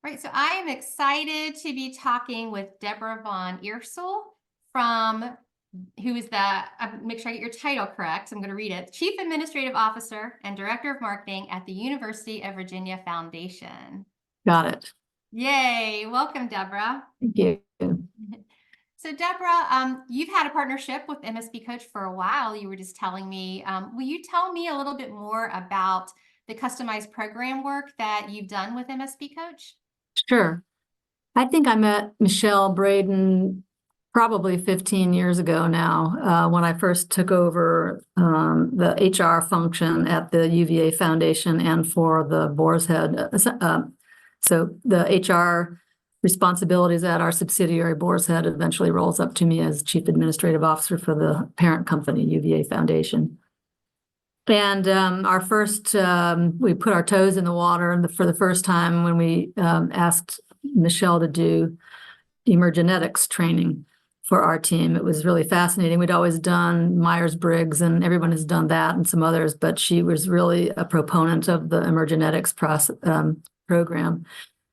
Right, so I am excited to be talking with Deborah von Eersel from, who is make sure I get your title correct, I'm going to read it, Chief Administrative Officer and Director of Marketing at the University of Virginia Foundation. Got it. Yay, welcome, Deborah. Thank you. So Deborah, you've had a partnership with MSBCoach for a while, you were just telling me. Will you tell me a little bit more about the customized program work that you've done with MSBCoach? Sure. I think I met Michelle Braden probably 15 years ago now, when I first took over the HR function at the UVA Foundation and for the Boar's Head. So the HR responsibilities at our subsidiary Boar's Head eventually rolls up to me as Chief Administrative Officer for the parent company, UVA Foundation. And our first, we put our toes in the water for the first time when we asked Michelle to do Emergenetics training for our team. It was really fascinating. We'd always done Myers-Briggs, and everyone has done that and some others, but she was really a proponent of the Emergenetics program.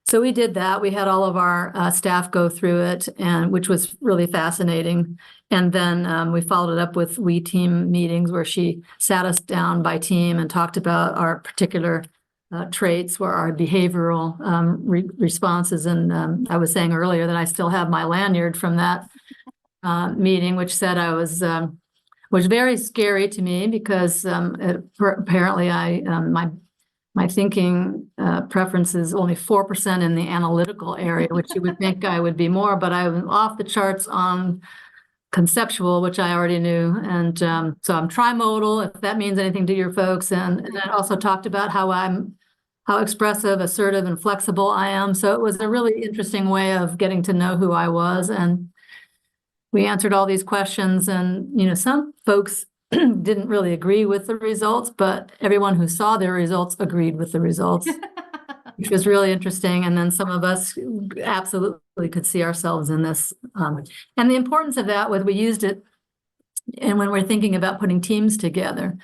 So we did that. We had all of our staff go through it, and which was really fascinating. And then we followed it up with We Team meetings where she sat us down by team and talked about our particular traits, were our behavioral responses. And I was saying earlier that I still have my lanyard from that meeting, which said I was very scary to me because apparently my thinking preference is only 4% in the analytical area, which you would think I would be more, but I was off the charts on conceptual, which I already knew. And so I'm trimodal, if that means anything to your folks. And I also talked about how expressive, assertive, and flexible I am. So it was a really interesting way of getting to know who I was. And we answered all these questions. And, some folks didn't really agree with the results, but everyone who saw their results agreed with the results, which was really interesting. And then some of us absolutely could see ourselves in this. And the importance of that was we used it, and when we're thinking about putting teams together.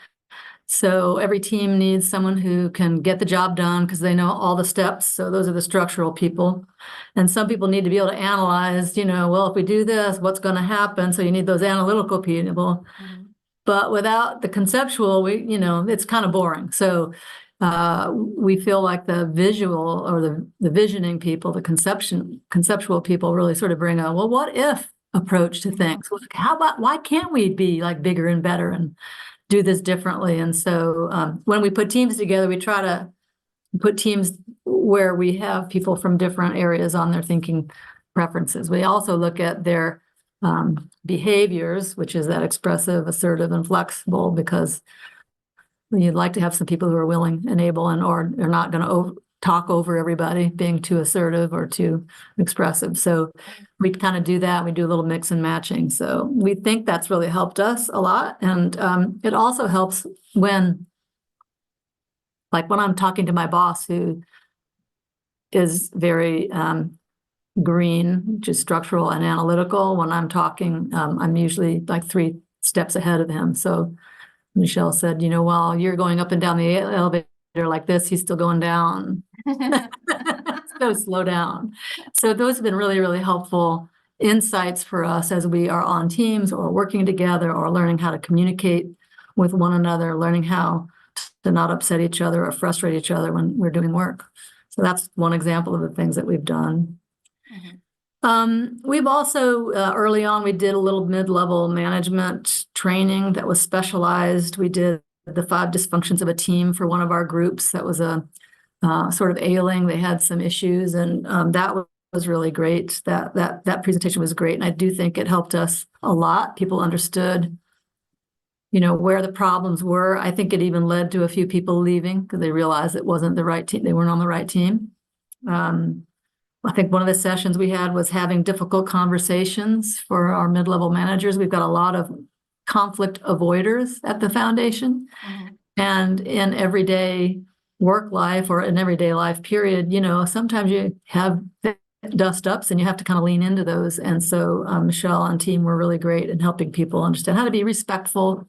So every team needs someone who can get the job done because they know all the steps. So those are the structural people. And some people need to be able to analyze, well, if we do this, what's going to happen? So you need those analytical people. Mm-hmm. But without the conceptual, it's kind of boring. So we feel like the visual or the visioning people, the conceptual people really sort of bring a, well, what if approach to things? Why can't we be like bigger and better and do this differently? And so when we put teams together, we try to put teams where we have people from different areas on their thinking preferences. We also look at their behaviors, which is that expressive, assertive, and flexible, because you'd like to have some people who are willing and able and or are not going to talk over everybody being too assertive or too expressive. So we kind of do that. We do a little mix and matching. So we think that's really helped us a lot. And it also helps when I'm talking to my boss, who is very green, just structural and analytical. When I'm talking, I'm usually like 3 steps ahead of him. So Michelle said, while you're going up and down the elevator like this, he's still going down. So slow down. So those have been really, really helpful insights for us as we are on teams or working together or learning how to communicate with one another, learning how to not upset each other or frustrate each other when we're doing work. So that's one example of the things that we've done. Mm-hmm. We've also, early on, we did a little mid-level management training that was specialized. We did the 5 dysfunctions of a team for one of our groups that was a sort of ailing. They had some issues, and that was really great. That presentation was great, and I do think it helped us a lot. People understood, where the problems were. I think it even led to a few people leaving because they realized it wasn't the right team. They weren't on the right team. I think one of the sessions we had was having difficult conversations for our mid-level managers. We've got a lot of conflict avoiders at the foundation. Mm-hmm. And in everyday work life or in everyday life period, sometimes you have dust ups and you have to kind of lean into those. And so Michelle and team were really great in helping people understand how to be respectful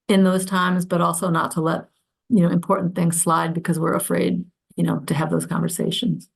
in those times, but also not to let, important things slide because we're afraid, to have those conversations.